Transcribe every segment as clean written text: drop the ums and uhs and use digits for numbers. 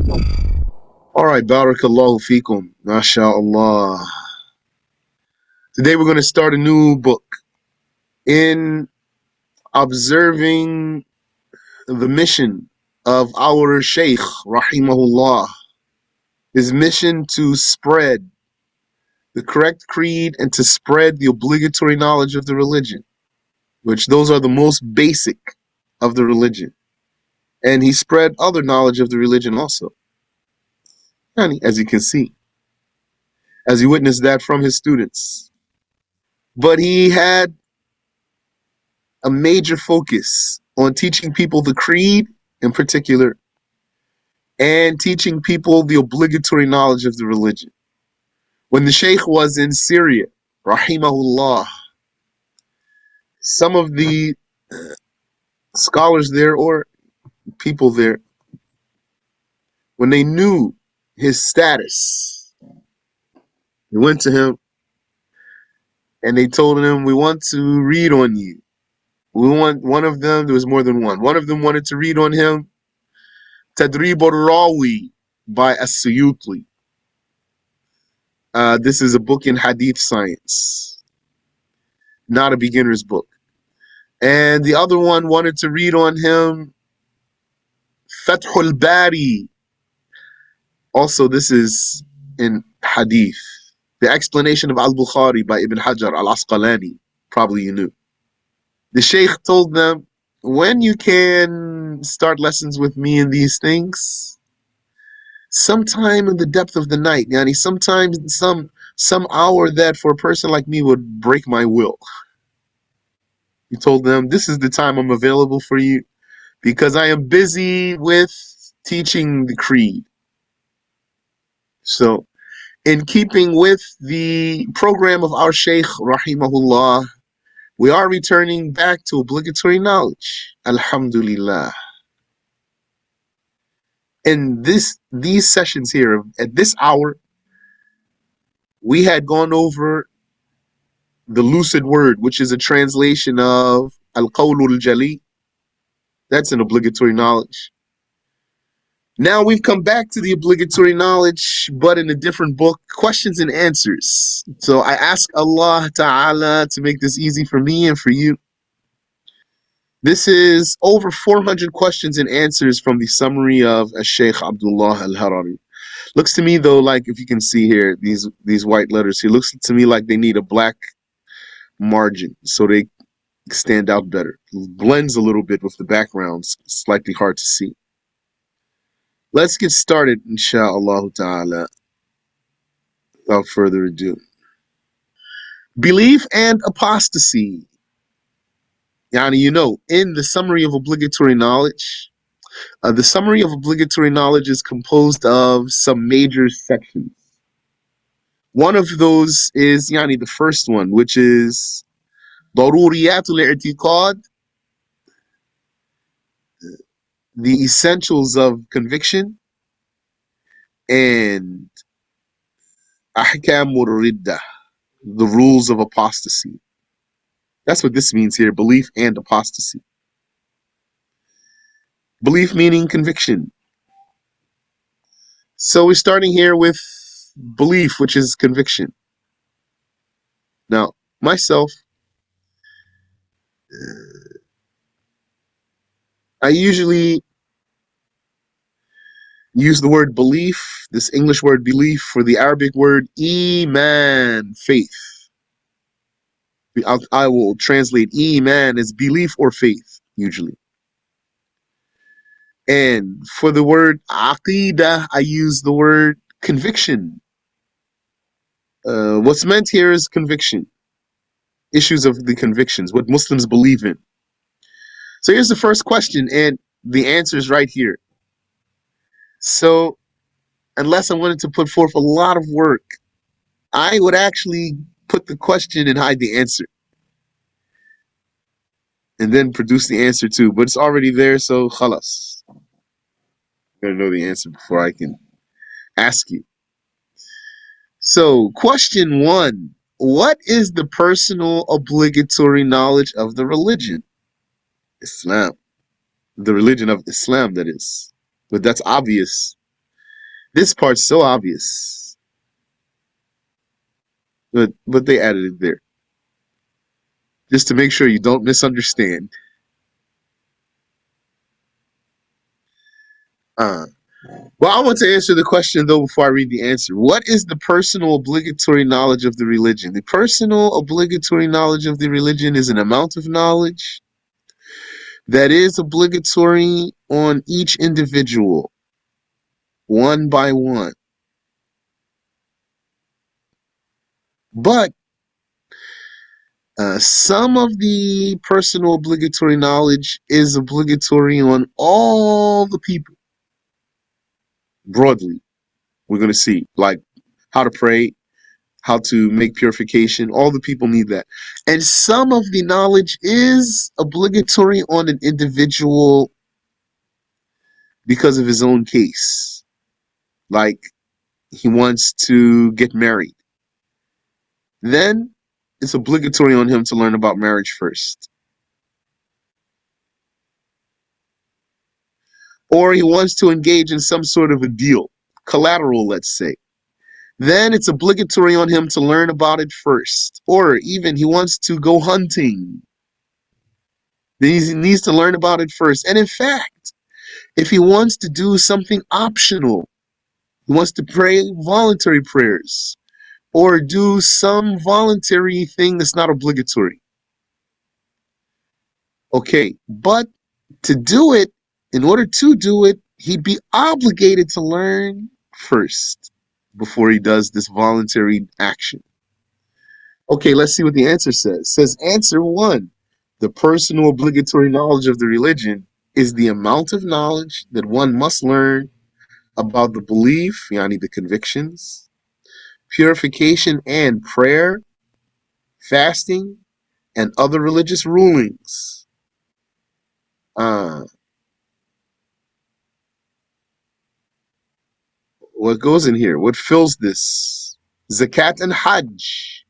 Alright, barakallahu feekum. MashaAllah. Today we're going to start a new book in observing the mission of our Shaykh, rahimahullah. His mission to spread the correct creed and to spread the obligatory knowledge of the religion, which those are the most basic of the religion. And he spread other knowledge of the religion also, as you can see, as you witnessed that from his students. But he had a major focus on teaching people the creed in particular and teaching people the obligatory knowledge of the religion. When the Shaykh was in Syria, rahimahullah, some of the scholars there or people there, when they knew his status, they went to him and they told him, "We want to read on you." We want one of them, there was more than one. One of them wanted to read on him Tadrib al-Rawi by As-Suyuti. This is a book in hadith science, not a beginner's book. And the other one wanted to read on him Fathul Bari. Also, this is in hadith. The explanation of Al-Bukhari by Ibn Hajar al-Asqalani. Probably you knew. The Shaykh told them, when you can start lessons with me in these things, sometime in the depth of the night, yani sometimes some hour that for a person like me would break my will. He told them, this is the time I'm available for you because I am busy with teaching the creed. So, in keeping with the program of our Shaykh, rahimahullah, we are returning back to obligatory knowledge. Alhamdulillah. In these sessions here, at this hour, we had gone over the lucid word, which is a translation of Al-Qawlul Jali. That's an obligatory knowledge. Now we've come back to the obligatory knowledge, but in a different book, questions and answers. So I ask Allah Ta'ala to make this easy for me and for you. This is over 400 questions and answers from the summary of Shaykh Abdullah Al-Harari. Looks to me though, like if you can see here, these white letters here, looks to me like they need a black margin so they stand out better. It blends a little bit with the backgrounds, slightly hard to see. Let's get started, insha'Allah ta'ala, without further ado. Belief and apostasy. Yani, in the summary of obligatory knowledge, the summary of obligatory knowledge is composed of some major sections. One of those is, the first one, which is Daruriyatul I'tiqad, the essentials of conviction, and Ahkamur Riddah, the rules of apostasy. That's what this means here, belief and apostasy. Belief meaning conviction. So we're starting here with belief, which is conviction. Now, myself, I usually use the word belief, this English word belief, for the Arabic word iman, faith. I will translate iman as belief or faith, usually. And for the word aqidah, I use the word conviction. What's meant here is conviction. Issues of the convictions, what Muslims believe in. So here's the first question, and the answer is right here. So, unless I wanted to put forth a lot of work, I would actually put the question and hide the answer. And then produce the answer too. But it's already there, so khalas. I'm going to know the answer before I can ask you. So, question 1. What is the personal obligatory knowledge of the religion? Islam. The religion of Islam, that is. But that's obvious. This part's so obvious, but they added it there just to make sure you don't misunderstand. Uh, well, I want to answer the question though before I read the answer. What is the personal obligatory knowledge of the religion? The personal obligatory knowledge of the religion is an amount of knowledge that is obligatory on each individual, one by one. But some of the personal obligatory knowledge is obligatory on all the people broadly. We're going to see, like how to pray, how to make purification. All the people need that. And some of the knowledge is obligatory on an individual because of his own case. Like he wants to get married. Then it's obligatory on him to learn about marriage first. Or he wants to engage in some sort of a deal, collateral, let's say. Then it's obligatory on him to learn about it first. Or even he wants to go hunting. Then he needs to learn about it first. And in fact, if he wants to do something optional, he wants to pray voluntary prayers or do some voluntary thing that's not obligatory. Okay, but to do it, in order to do it, he'd be obligated to learn first before he does this voluntary action. Okay, let's see what the answer says. It says answer one. The personal obligatory knowledge of the religion is the amount of knowledge that one must learn about the belief, yani the convictions, purification and prayer, fasting, and other religious rulings. Uh, what goes in here? What fills this? Zakat and Hajj.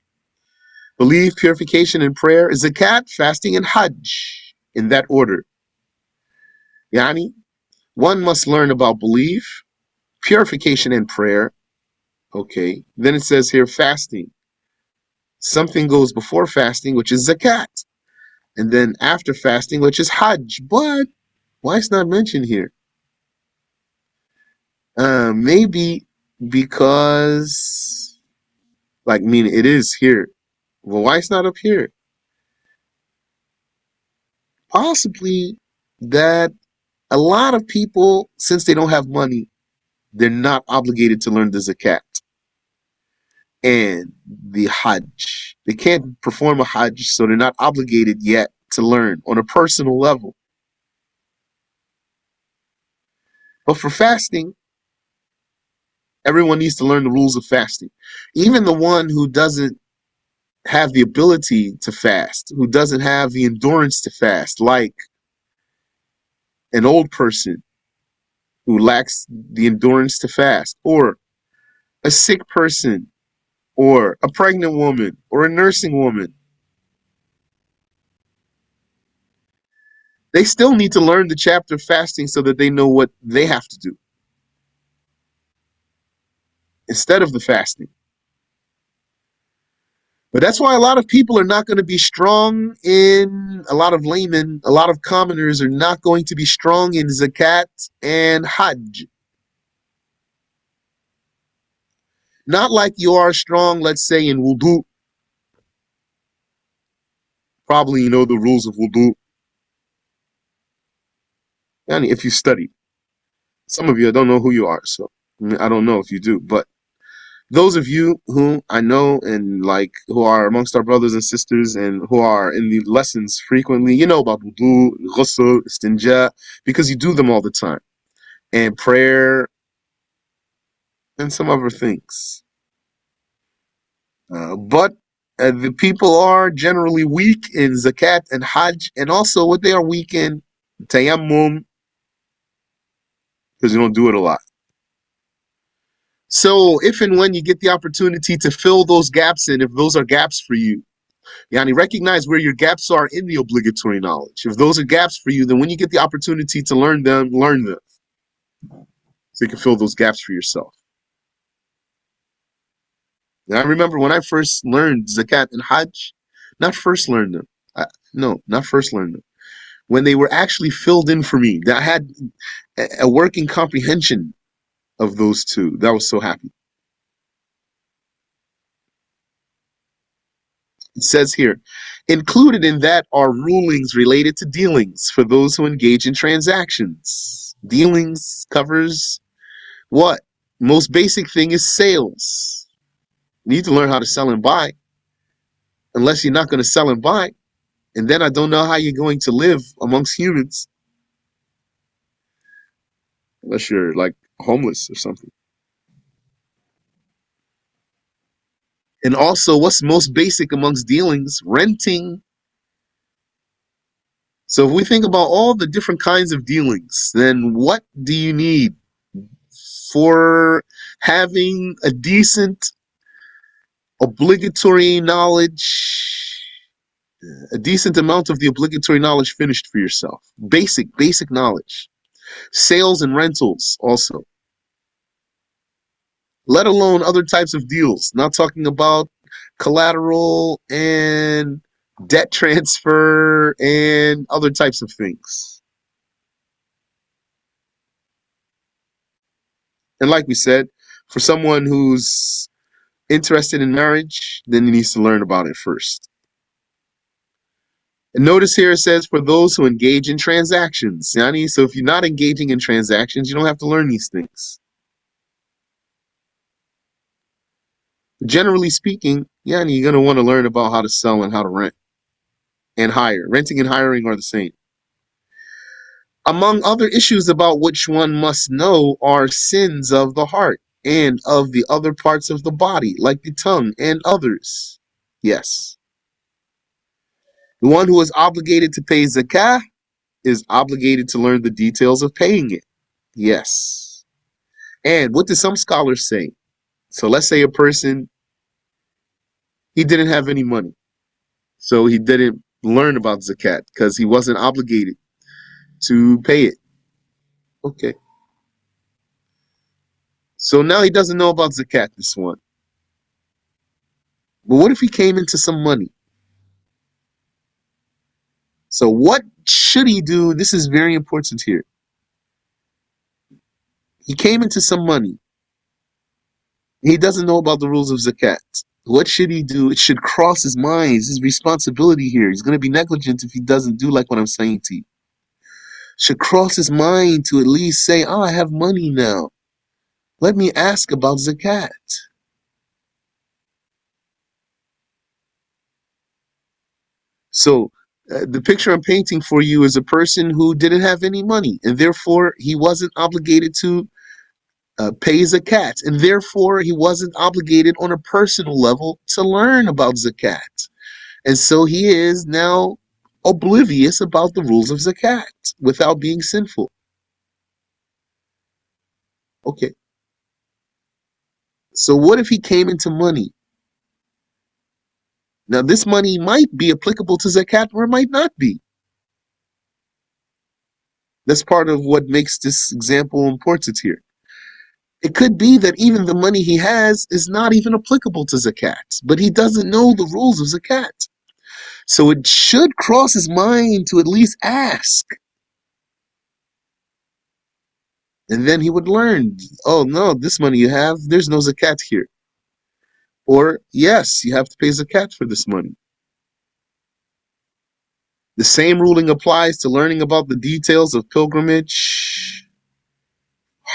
Belief, purification, and prayer. Zakat, fasting, and Hajj. In that order. Yani, one must learn about belief, purification, and prayer. Okay. Then it says here fasting. Something goes before fasting, which is zakat. And then after fasting, which is Hajj. But why it's not mentioned here? Maybe because, like, I mean, it is here. Well, why it's not up here? Possibly that a lot of people, since they don't have money, they're not obligated to learn the zakat and the Hajj. They can't perform a Hajj, so they're not obligated yet to learn on a personal level. But for fasting, everyone needs to learn the rules of fasting. Even the one who doesn't have the ability to fast, who doesn't have the endurance to fast, like an old person who lacks the endurance to fast, or a sick person, or a pregnant woman, or a nursing woman. They still need to learn the chapter of fasting so that they know what they have to do instead of the fasting. But that's why a lot of people are not going to be strong in, a lot of laymen, a lot of commoners are not going to be strong in zakat and hajj. Not like you are strong, let's say, in wudu. Probably you know the rules of wudu. And if you study. Some of you, I don't know who you are, so I don't know if you do. But those of you who I know and like who are amongst our brothers and sisters and who are in the lessons frequently, you know about wudu, ghusl, istinja, because you do them all the time. And prayer and some other things. But the people are generally weak in zakat and hajj, and also what they are weak in, tayammum, because you don't do it a lot. So if and when you get the opportunity to fill those gaps in, if those are gaps for you, yani recognize where your gaps are in the obligatory knowledge. If those are gaps for you, then when you get the opportunity to learn them, learn them. so you can fill those gaps for yourself. And I remember when I first learned zakat and hajj, not first learned them. No, not first learned them. When they were actually filled in for me, that I had a working comprehension of those two. That was so happy. It says here, included in that are rulings related to dealings for those who engage in transactions. Dealings covers what? Most basic thing is sales. You need to learn how to sell and buy, unless you're not going to sell and buy. And then I don't know how you're going to live amongst humans, unless you're like homeless or something. And also, what's most basic amongst dealings? Renting. So if we think about all the different kinds of dealings, then what do you need for having a decent obligatory knowledge, a decent amount of the obligatory knowledge finished for yourself? Basic knowledge. Sales and rentals also. Let alone other types of deals. Not talking about collateral and debt transfer and other types of things. And like we said, for someone who's interested in marriage, then he needs to learn about it first. And notice here it says for those who engage in transactions. Yani, so if you're not engaging in transactions, you don't have to learn these things. Generally speaking, yani, you're going to want to learn about how to sell and how to rent and hire. Renting and hiring are the same. Among other issues about which one must know are sins of the heart and of the other parts of the body, like the tongue and others. Yes. The one who is obligated to pay zakah is obligated to learn the details of paying it. Yes. And what do some scholars say? So let's say a person, he didn't have any money. So he didn't learn about zakat because he wasn't obligated to pay it. Okay. So now he doesn't know about zakat, this one. But what if he came into some money? So what should he do? This is very important here. He came into some money. He doesn't know about the rules of zakat. What should he do? It should cross his mind. It's his responsibility here. He's going to be negligent if he doesn't do like what I'm saying to you. Should cross his mind to at least say, oh, I have money now. Let me ask about zakat. So the picture I'm painting for you is a person who didn't have any money, and therefore he wasn't obligated to pay zakat, and therefore he wasn't obligated on a personal level to learn about zakat. And so he is now oblivious about the rules of zakat without being sinful. Okay. So what if he came into money? Now this money might be applicable to zakat or it might not be. That's part of what makes this example important here. It could be that even the money he has is not even applicable to zakat, but he doesn't know the rules of zakat. So it should cross his mind to at least ask. And then he would learn, oh no, this money you have, there's no zakat here. Or yes, you have to pay zakat for this money. The same ruling applies to learning about the details of pilgrimage,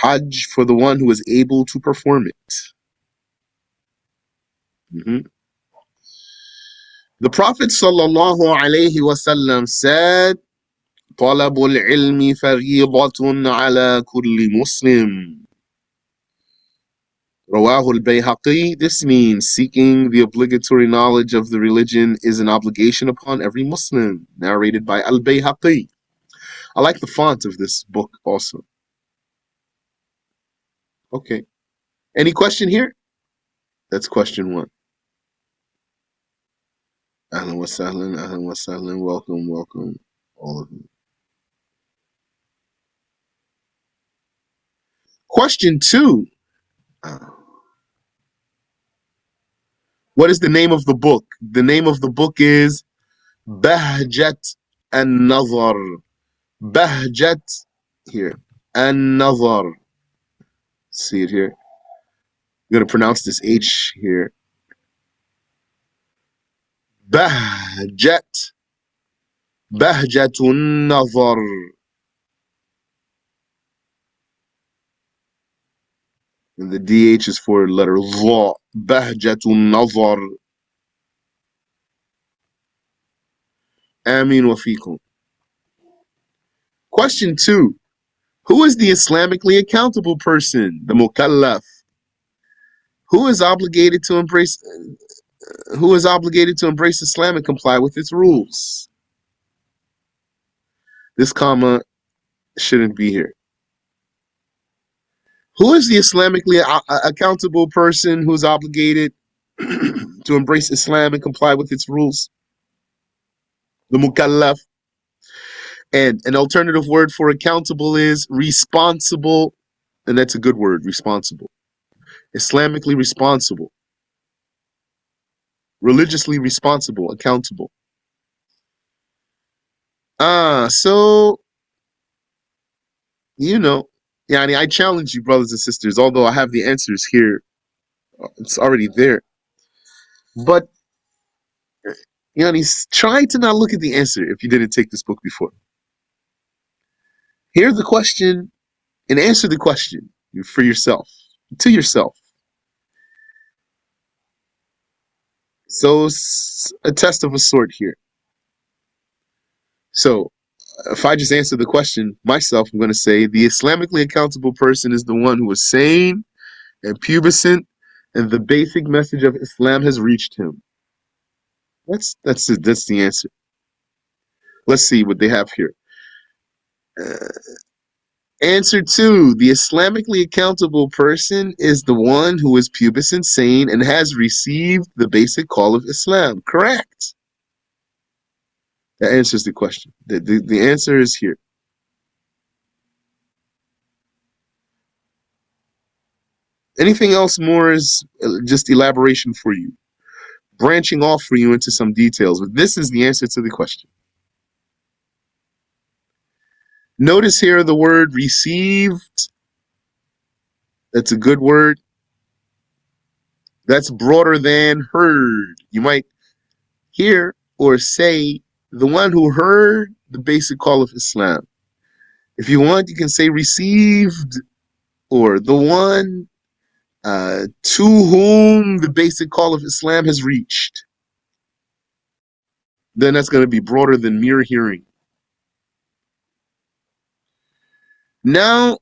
Hajj, for the one who is able to perform it. Mhm. The Prophet sallallahu alaihi wasallam said, طلب العلم فريضة على كل مسلم. Rawahul al-Bayhaqi. This means seeking the obligatory knowledge of the religion is an obligation upon every Muslim. Narrated by al-Bayhaqi. I like the font of this book also. Okay. Any question here? That's question one. Ahlan wa sahlan, ahlan wa sahlan. Welcome, welcome, all of you. Question 2. What is the name of the book? The name of the book is Bahjat An-NaDHar. Bahjat here. An-NaDHar. See it here. I'm going to pronounce this H here. Bahjat. Bahjat An-NaDHar. And the DH is for letter Dha. Bahjat An-NaDHar. Amin wa fikum. Question 2. Who is the Islamically accountable person? The mukallaf. Who is obligated to embrace Islam and comply with its rules? This comma shouldn't be here. Who is the Islamically accountable person who is obligated to embrace Islam and comply with its rules? The mukallaf. And an alternative word for accountable is responsible, and that's a good word, responsible. Islamically responsible, religiously responsible, accountable. So I challenge you, brothers and sisters, although I have the answers here, it's already there. But try to not look at the answer if you didn't take this book before. Hear the question and answer the question for yourself, to yourself. So it's a test of a sort here. So if I just answer the question myself, I'm going to say the Islamically accountable person is the one who is sane and pubescent, and the basic message of Islam has reached him. That's it. That's the answer. Let's see what they have here. Answer 2. The Islamically accountable person is the one who is pubescent, sane, and has received the basic call of Islam. Correct. That answers the question. The answer is here. Anything else more is just elaboration for you, branching off for you into some details. But this is the answer to the question. Notice here the word received. That's a good word. That's broader than heard. You might hear or say the one who heard the basic call of Islam. If you want, you can say received, or the one to whom the basic call of Islam has reached. Then that's going to be broader than mere hearing. Now,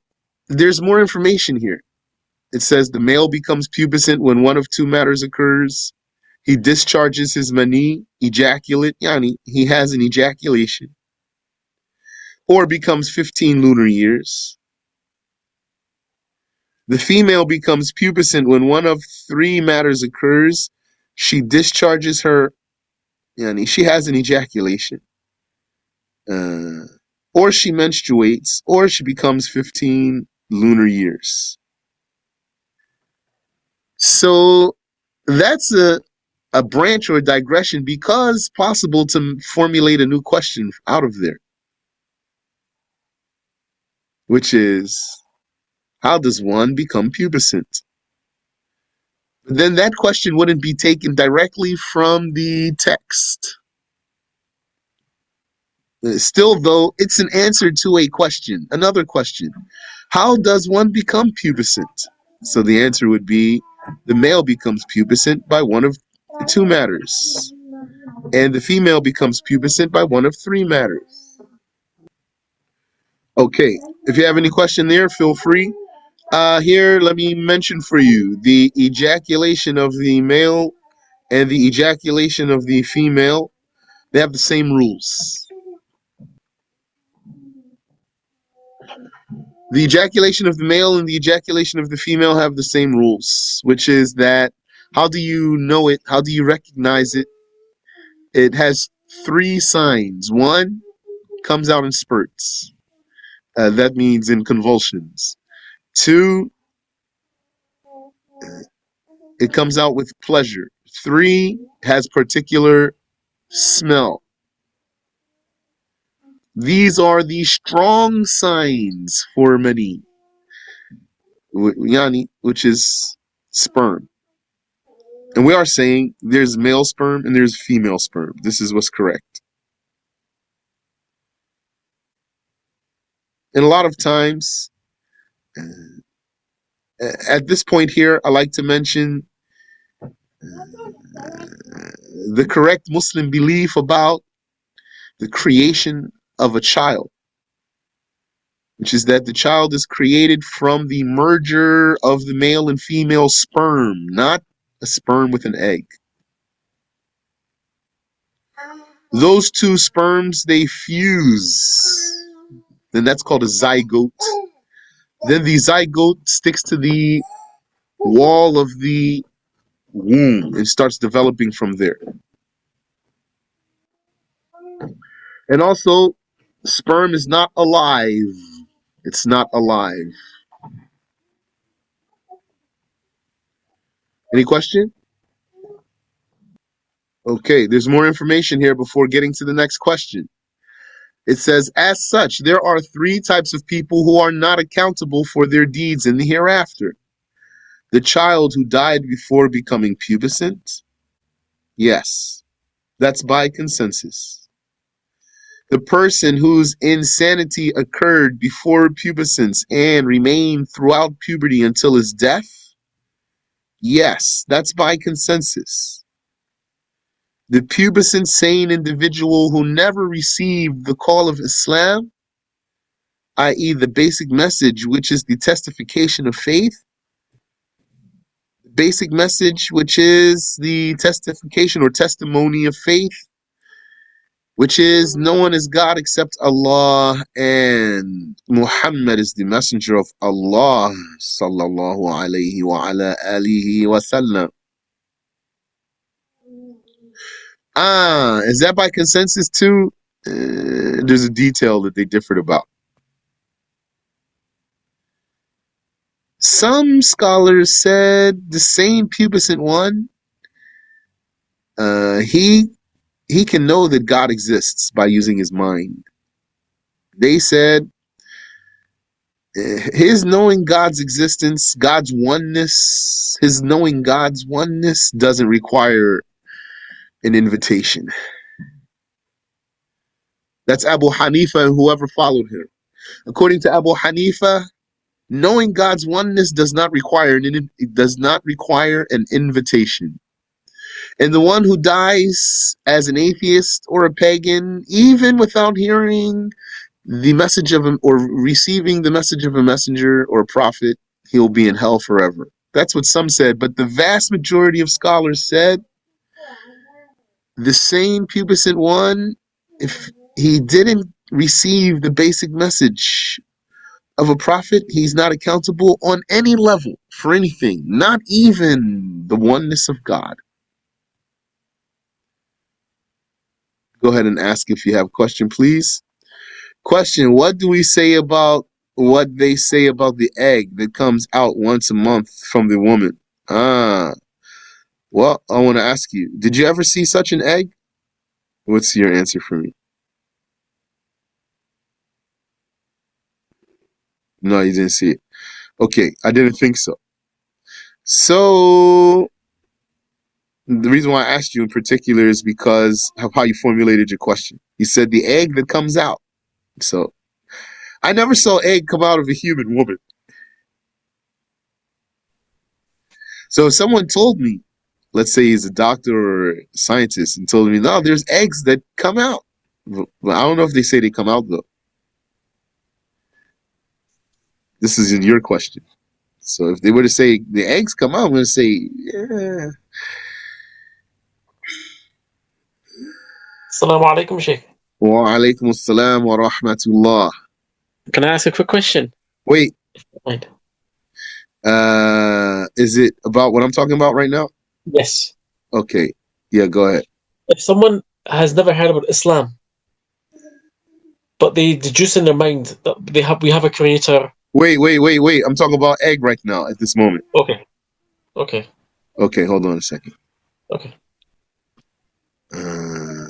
there's more information here. It says the male becomes pubescent when one of two matters occurs. He discharges his mani, ejaculate, yani, he has an ejaculation, or becomes 15 lunar years. The female becomes pubescent when one of three matters occurs. She discharges her, yani, she has an ejaculation, or she menstruates, or she becomes 15 lunar years. So that's a branch or a digression because possible to formulate a new question out of there, which is, how does one become pubescent? Then that question wouldn't be taken directly from the text. Still, though, it's an answer to a question, another question. How does one become pubescent? So the answer would be the male becomes pubescent by one of two matters, and the female becomes pubescent by one of three matters. Okay, if you have any question there, feel free. Here, let me mention for you the ejaculation of the male and the ejaculation of the female. They have the same rules. The ejaculation of the male and the ejaculation of the female have the same rules, which is that how do you know it? How do you recognize it? It has three signs. One, comes out in spurts. That means in convulsions. 2, it comes out with pleasure. 3, has particular smell. These are the strong signs for mani, yani, which is sperm. And we are saying there's male sperm and there's female sperm. This is what's correct. And a lot of times, at this point here, I like to mention the correct Muslim belief about the creation of a child, which is that the child is created from the merger of the male and female sperm, not a sperm with an egg. Those two sperms, they fuse. Then that's called a zygote. Then the zygote sticks to the wall of the womb and starts developing from there. And also, sperm is not alive. It's not alive. Any question? Okay, there's more information here before getting to the next question. It says, as such, there are 3 types of people who are not accountable for their deeds in the hereafter. The child who died before becoming pubescent? Yes, that's by consensus. The person whose insanity occurred before pubescence and remained throughout puberty until his death? Yes, that's by consensus. The pubescent sane individual who never received the call of Islam, i.e., the basic message, which is the testification of faith, basic message, which is the testification or testimony of faith, which is no one is God except Allah, and Muhammad is the messenger of Allah, sallallahu alayhi wa ala alihi wa sallam. Is that by consensus too? There's a detail that they differed about. Some scholars said the same pubescent one, he can know that God exists by using his mind. They said his knowing God's existence, God's oneness, his knowing God's oneness doesn't require an invitation. That's Abu Hanifa and whoever followed him. According to Abu Hanifa, knowing God's oneness does not require an invitation. And the one who dies as an atheist or a pagan, even without hearing the message of him or receiving the message of a messenger or a prophet, he'll be in hell forever. That's what some said, but the vast majority of scholars said the same pubescent one, if he didn't receive the basic message of a prophet, he's not accountable on any level for anything, not even the oneness of God. Go ahead and ask if you have a question, please. Question, what do we say about what they say about the egg that comes out once a month from the woman? Well, I want to ask you, did you ever see such an egg? What's your answer for me? No, you didn't see it. Okay, I didn't think so. So, the reason why I asked you in particular is because of how you formulated your question. You said the egg that comes out. So, I never saw egg come out of a human woman. So if someone told me, let's say he's a doctor or a scientist, and told me, no, there's eggs that come out. But I don't know if they say they come out, though. This is in your question. So if they were to say the eggs come out, I'm going to say, yeah. Assalamu alaikum, Sheikh. Wa alaikum assalam wa rahmatullah. Can I ask a quick question? Wait. Right. Is it about what I'm talking about right now? Yes. Okay. Yeah, go ahead. If someone has never heard about Islam, but they deduce in their mind that we have a creator. Wait. I'm talking about egg right now at this moment. Okay. Okay. Okay, hold on a second. Okay. Uh,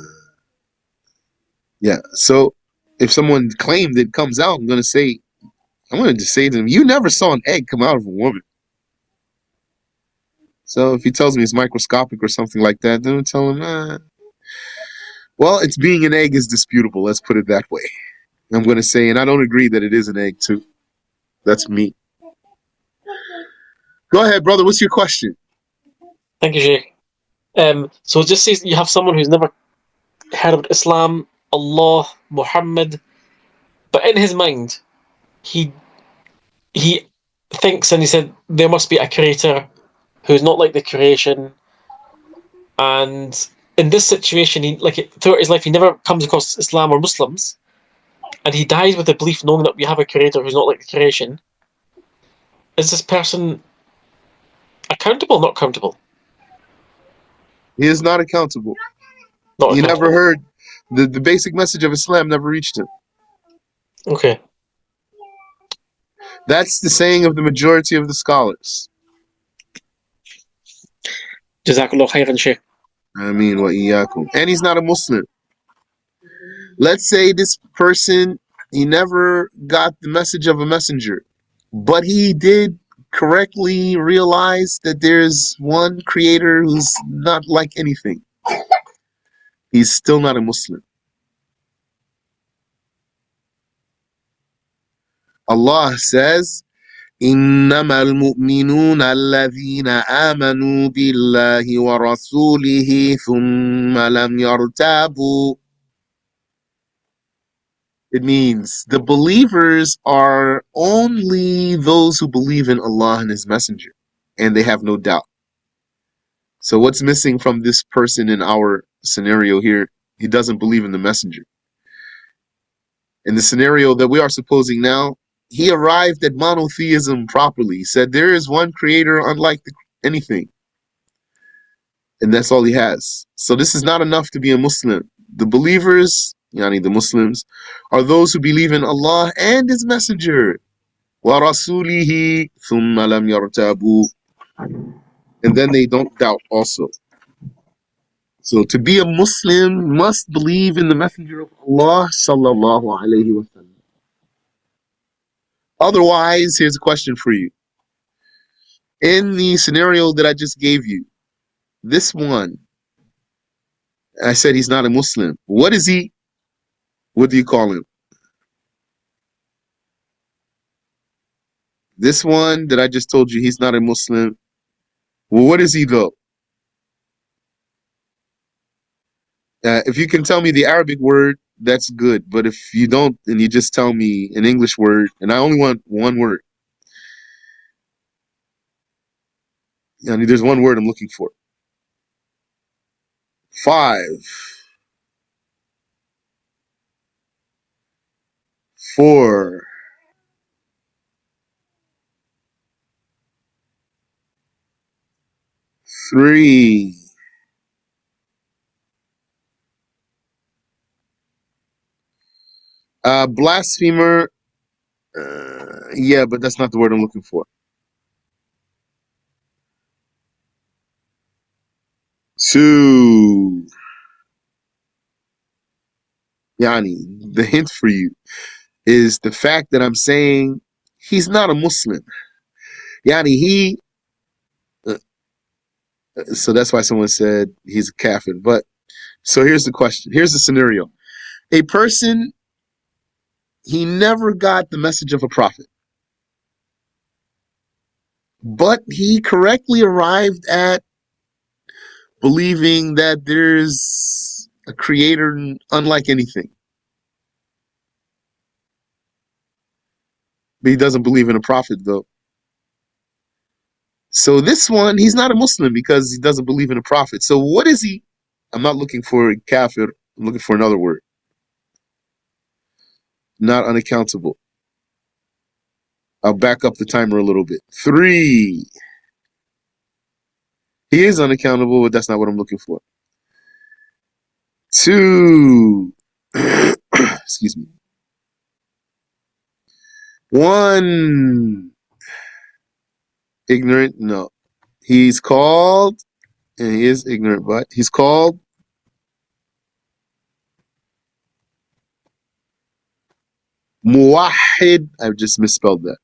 yeah. So if someone claimed it comes out, I'm gonna just say to them, you never saw an egg come out of a woman. So if he tells me it's microscopic or something like that, then I'm tell him, well, it's being an egg is disputable. Let's put it that way. I'm gonna say, and I don't agree that it is an egg too. That's me. Go ahead, brother. What's your question? Thank you, Sheikh. So it just says you have someone who's never heard about Islam, Allah, Muhammad, but in his mind, he he thinks and he said there must be a creator who's not like the creation, and in this situation, he throughout his life he never comes across Islam or Muslims, and he dies with the belief knowing that we have a creator who's not like the creation. Is this person accountable? Not accountable. He is not accountable. Not He never accountable. heard the basic message of Islam never reached him. Okay. That's the saying of the majority of the scholars. Jazakallah khairan, Sheikh. I mean, wa iyyakum. And he's not a Muslim. Let's say this person, he never got the message of a messenger, but he did correctly realize that there's one creator who's not like anything. He's still not a Muslim. Allah says, إنما المؤمنون الذين آمنوا بالله ورسوله ثم لم يرتابوا. It means the believers are only those who believe in Allah and His Messenger, and they have no doubt. So, what's missing from this person in our scenario here? He doesn't believe in the Messenger. In the scenario that we are supposing now, he arrived at monotheism properly. He said there is one creator unlike anything, and that's all he has. So, this is not enough to be a Muslim. The believers, yani the Muslims, are those who believe in Allah and His Messenger. وَرَسُولِهِ ثُمَّ لَمْ يَرْتَابُوا. And then they don't doubt also. So to be a Muslim must believe in the Messenger of Allah sallallahu alayhi wa sallam. Otherwise, here's a question for you. In the scenario that I just gave you, this one, I said he's not a Muslim. What is he? What do you call him? This one that I just told you he's not a Muslim. Well, what is he though? If you can tell me the Arabic word, that's good. But if you don't, and you just tell me an English word, and I only want one word. I mean, there's one word I'm looking for. 5, 4, 3. Blasphemer. Yeah, but that's not the word I'm looking for. 2. Yani, the hint for you is the fact that I'm saying he's not a Muslim. Yani, uh, so that's why someone said he's a kafir. But, so here's the question. Here's the scenario. A person, he never got the message of a prophet, but he correctly arrived at believing that there's a creator unlike anything. But he doesn't believe in a prophet, though. So this one, he's not a Muslim because he doesn't believe in a prophet. So what is he? I'm not looking for kafir. I'm looking for another word. Not unaccountable. I'll back up the timer a little bit. 3. He is unaccountable, but that's not what I'm looking for. 2. Excuse me. One ignorant, no. He's called, and he is ignorant, but he's called Muwahid. I've just misspelled that.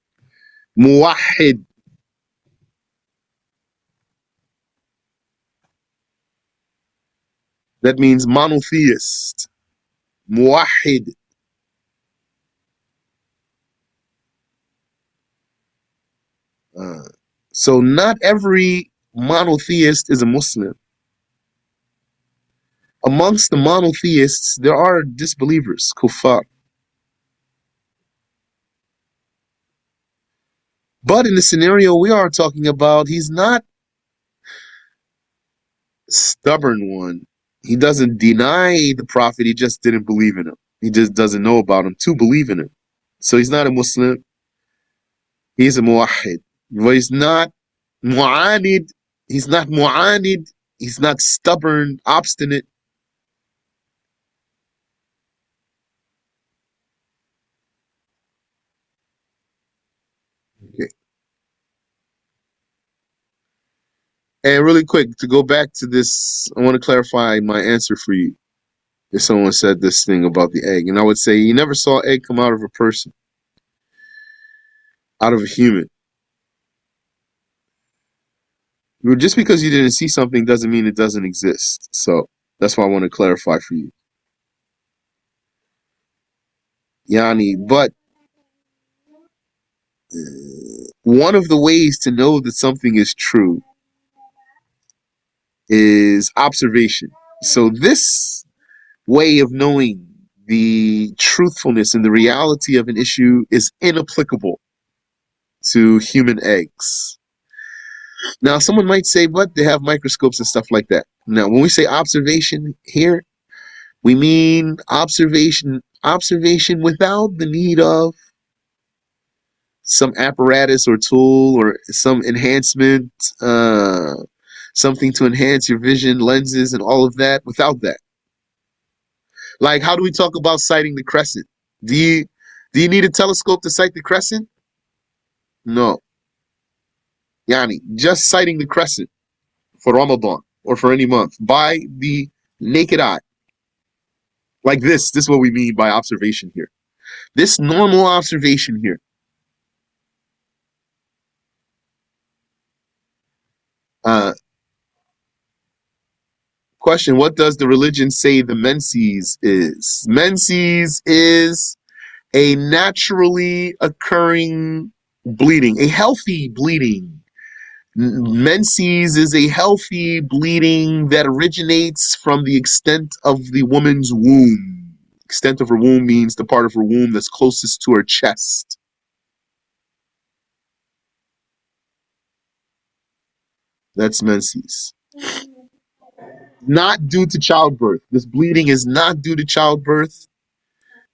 Muwahid. That means monotheist. Muwahid. Uh, so not every monotheist is a Muslim. Amongst the monotheists, there are disbelievers, kuffar. But in the scenario we are talking about, he's not stubborn one. He doesn't deny the prophet, he just didn't believe in him. He just doesn't know about him to believe in him. So he's not a Muslim, he's a muwahid. But he's not mu'anid, he's not mu'anid, he's not stubborn, obstinate. Okay. And really quick, to go back to this, I want to clarify my answer for you. If someone said this thing about the egg, and I would say, you never saw egg come out of a person, out of a human. Just because you didn't see something doesn't mean it doesn't exist. So that's why I want to clarify for you. Yani, but one of the ways to know that something is true is observation. So this way of knowing the truthfulness and the reality of an issue is inapplicable to human eggs. Now, someone might say, but they have microscopes and stuff like that. Now, when we say observation here, we mean observation without the need of some apparatus or tool or some enhancement, uh, something to enhance your vision, lenses, and all of that. Without that, like, how do we talk about sighting the crescent? Do you need a telescope to sight the crescent? No, yani just sighting the crescent for Ramadan or for any month by the naked eye, like this. This is what we mean by observation here. This normal observation here. Uh, Question: what does the religion say the menses is? Menses is a naturally occurring bleeding, a healthy bleeding. Menses is a healthy bleeding that originates from the extent of the woman's womb. Extent of her womb means the part of her womb that's closest to her chest. That's menses. Not due to childbirth. This bleeding is not due to childbirth,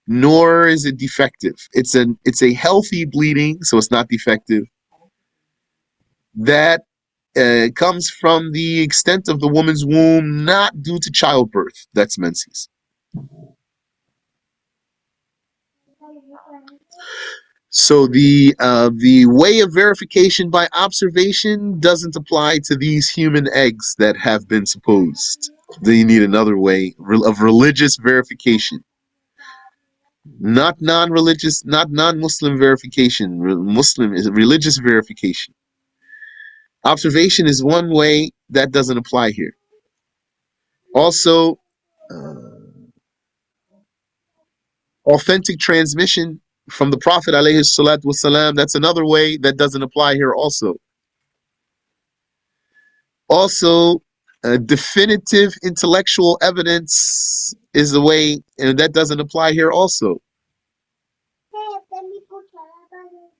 nor is it defective. It's a healthy bleeding, so it's not defective. That comes from the extent of the woman's womb, not due to childbirth. That's menses. So the way of verification by observation doesn't apply to these human eggs that have been supposed. Then you need another way of religious verification, not non-religious, not non-Muslim verification. Muslim is religious verification. Observation is one way that doesn't apply here. Also, authentic transmission from the Prophet alayhi salatu wasalam, that's another way that doesn't apply here also. Also, definitive intellectual evidence is the way, and that doesn't apply here also.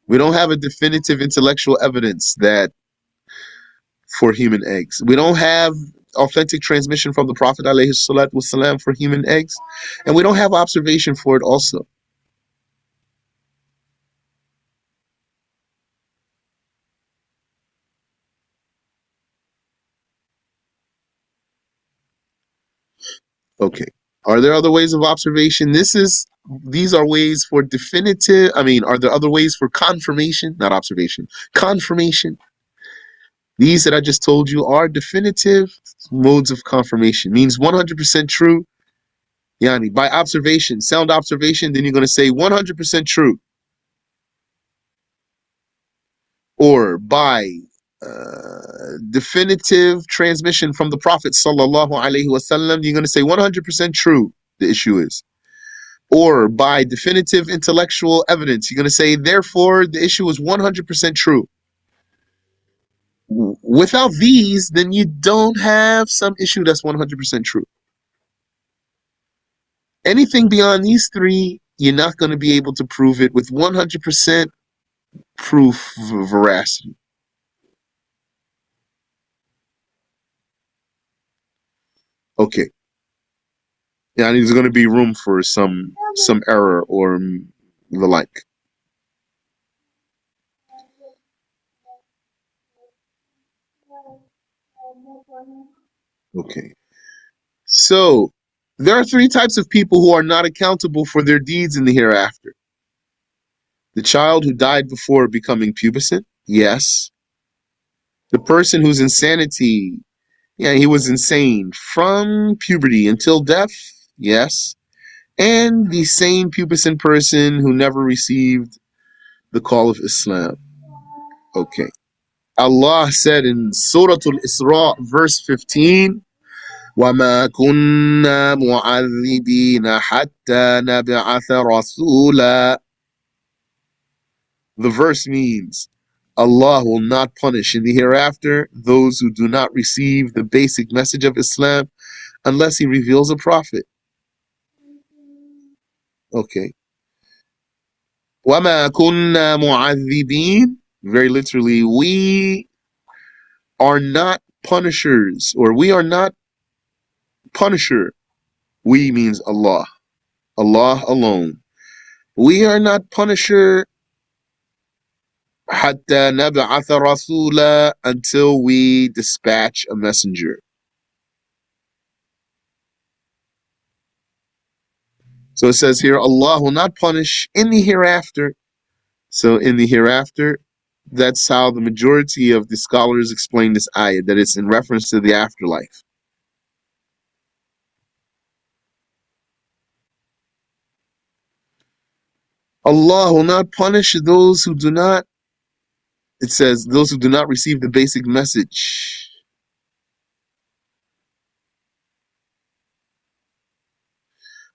We don't have a definitive intellectual evidence that for human eggs. We don't have authentic transmission from the Prophet alayhi salatu wasalam for human eggs, and we don't have observation for it also. Okay. Are there other ways of observation? These are ways for definitive. Are there other ways for confirmation? Not observation. Confirmation. These that I just told you are definitive modes of confirmation. Means 100% true. Yani, by observation, sound observation, then you're going to say 100% true. Or by definitive transmission from the Prophet sallallahu alaihi wasallam, you're going to say 100% true. The issue is. Or by definitive intellectual evidence, you're going to say, therefore, the issue is 100% true. Without these, then you don't have some issue that's 100% true. Anything beyond these three, you're not going to be able to prove it with 100% proof veracity. Okay. Yeah, there's going to be room for some error or the like. Okay. So there are three types of people who are not accountable for their deeds in the hereafter. The child who died before becoming pubescent, yes. The person whose insanity, yeah, he was insane from puberty until death, yes. And the sane pubescent person who never received the call of Islam. Okay. Allah said in Surah Al-Isra, verse 15, وَمَا كُنَّا مُعَذِّبِينَ حَتَّى نَبْعَثَ رَسُولًا. The verse means Allah will not punish in the hereafter those who do not receive the basic message of Islam unless He reveals a prophet. Okay. وَمَا كُنَّا مُعَذِّبِينَ. Very literally, we are not punishers, or we are not punisher. We means Allah. Allah alone. We are not punisher حَتَّى نَبْعَثَ رَسُولًا, until we dispatch a messenger. So it says here, Allah will not punish in the hereafter. So in the hereafter, that's how the majority of the scholars explain this ayah, that it's in reference to the afterlife. Allah will not punish those who do not, it says, those who do not receive the basic message.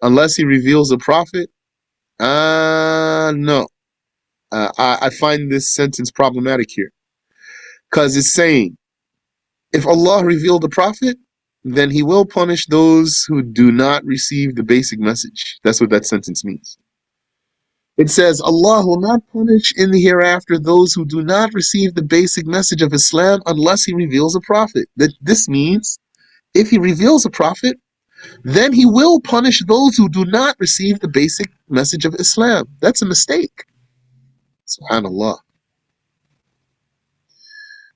Unless He reveals a prophet? No. I find this sentence problematic here. Because it's saying, if Allah revealed a prophet, then He will punish those who do not receive the basic message. That's what that sentence means. It says, Allah will not punish in the hereafter those who do not receive the basic message of Islam unless He reveals a prophet. This means, if He reveals a prophet, then He will punish those who do not receive the basic message of Islam. That's a mistake. SubhanAllah.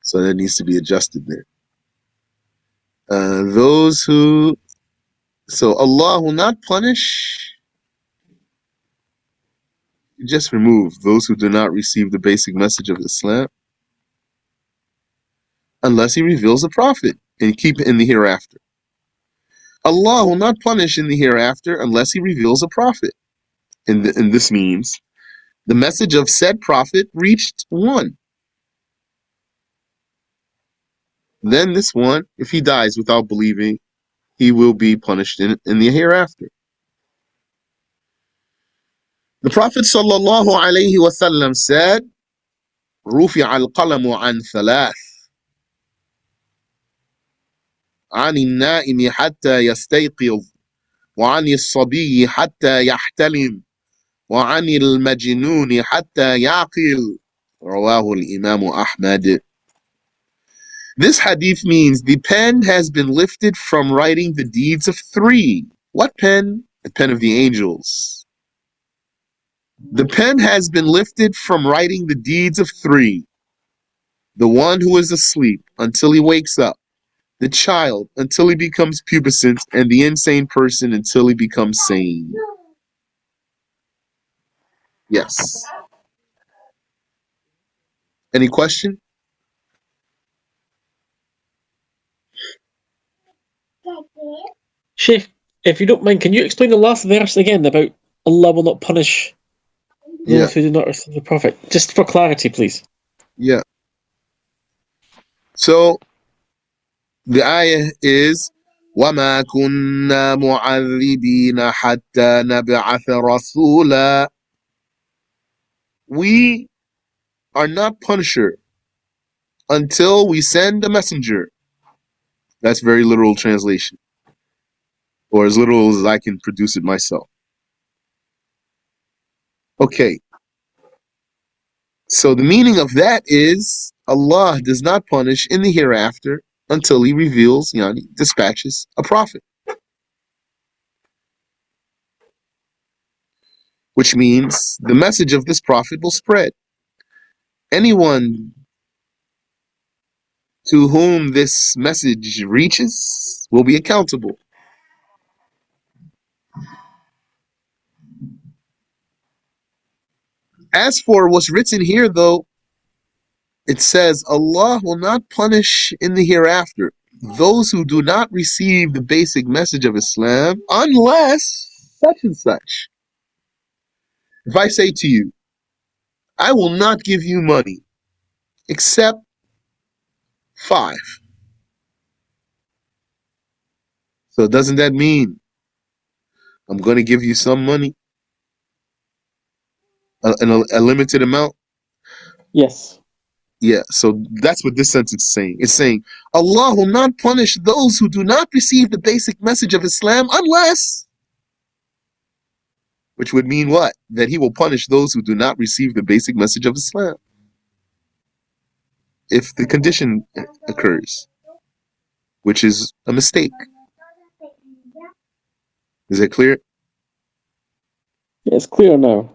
So that needs to be adjusted there. So Allah will not punish, just remove those who do not receive the basic message of Islam unless He reveals a prophet, and keep it in the hereafter. Allah will not punish in the hereafter unless He reveals a prophet. And this means the message of said prophet reached one. Then this one, if he dies without believing, he will be punished in the hereafter. The Prophet sallallahu alaihi wasallam said, رُفِعَ الْقَلَمُ عَنْ ثَلَاثٍ عن النائم حتى يستيقظ وعن الصبي حتى يحتلم وعن المجنون حتى يعقل. رواه الإمام أحمد. This hadith means the pen has been lifted from writing the deeds of three. What pen? The pen of the angels. The pen has been lifted from writing the deeds of three. The one who is asleep until he wakes up, the child until he becomes pubescent, and the insane person until he becomes sane. Yes. Any question? Sheikh, if you don't mind, can you explain the last verse again about Allah will not punish Yeah, those who do not receive the Prophet? Just for clarity, please. yeah. So the ayah is وَمَا كُنَّا مُعَذِّبِينَ حَتَّى نَبْعَثَ رَسُولًا. We are not punisher until we send a messenger. That's very literal translation, or as literal as I can produce it myself. Okay, so the meaning of that is Allah does not punish in the hereafter until He reveals, dispatches a prophet, which means the message of this prophet will spread. Anyone to whom this message reaches will be accountable. As for what's written here, though, it says Allah will not punish in the hereafter those who do not receive the basic message of Islam unless such and such. If I say to you, I will not give you money except five. So doesn't that mean I'm going to give you some money, a limited amount? Yes. Yeah, so that's what this sentence is saying. It's saying Allah will not punish those who do not receive the basic message of Islam unless, which would mean what? That He will punish those who do not receive the basic message of Islam if the condition occurs, which is a mistake. Is that clear? Yeah, it's clear now.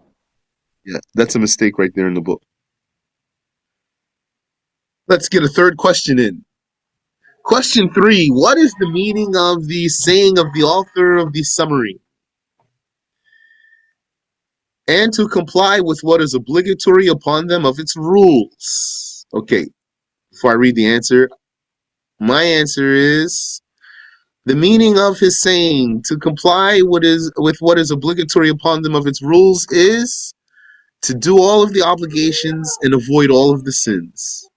Yeah, that's a mistake right there in the book. Let's get a third question in. Question 3. What is the meaning of the saying of the author of the summary? And to comply with what is obligatory upon them of its rules. Okay, before I read the answer, my answer is the meaning of his saying to comply with what is obligatory upon them of its rules is to do all of the obligations and avoid all of the sins.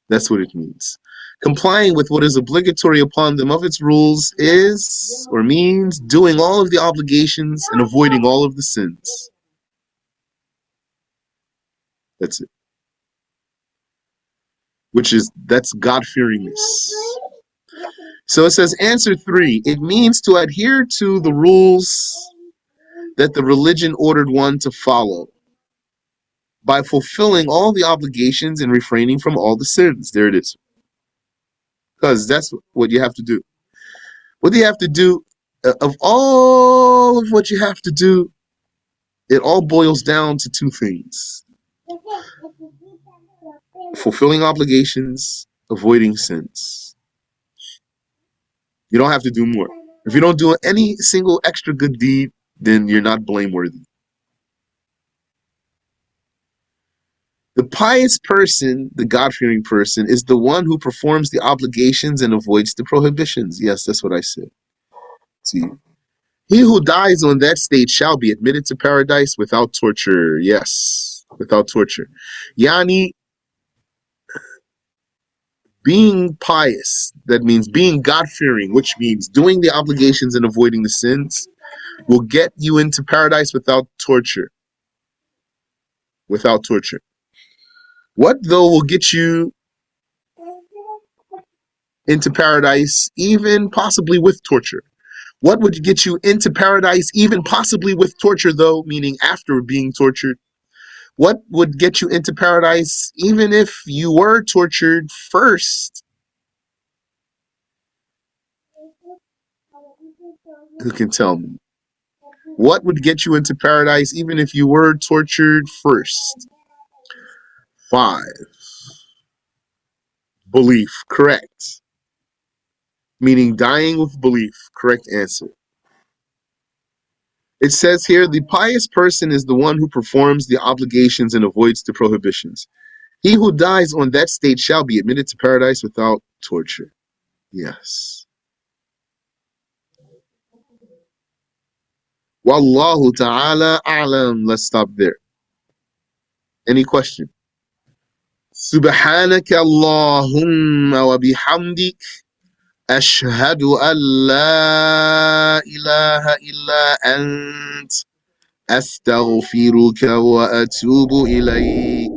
That's what it means. Complying with what is obligatory upon them of its rules is, or means, doing all of the obligations and avoiding all of the sins. That's it. That's God-fearingness. So it says, answer 3. It means to adhere to the rules that the religion ordered one to follow by fulfilling all the obligations and refraining from all the sins. There it is. Because that's what you have to do. What do you have to do? Of all of what you have to do, it all boils down to two things: fulfilling obligations, avoiding sins. You don't have to do more. If you don't do any single extra good deed, then you're not blameworthy. The pious person, the God-fearing person, is the one who performs the obligations and avoids the prohibitions. Yes, that's what I said to you. He who dies on that state shall be admitted to paradise without torture. Yes, without torture. Yani, being pious, that means being God-fearing, which means doing the obligations and avoiding the sins, will get you into paradise without torture. Without torture. What, though, will get you into paradise, even possibly with torture? What would get you into paradise, even possibly with torture, though, meaning after being tortured? What would get you into paradise, even if you were tortured first? Who can tell me? What would get you into paradise, even if you were tortured first? 5. Belief. Correct. meaning dying with belief. Correct answer. It says here, the pious person is the one who performs the obligations and avoids the prohibitions. He who dies on that state shall be admitted to paradise without torture. Yes. Wallahu ta'ala a'lam. Let's stop there. Any question? Subhanaka Allahumma wa bihamdik ashhadu an la ilaha illa ant astaghfiruka wa atubu ilayk.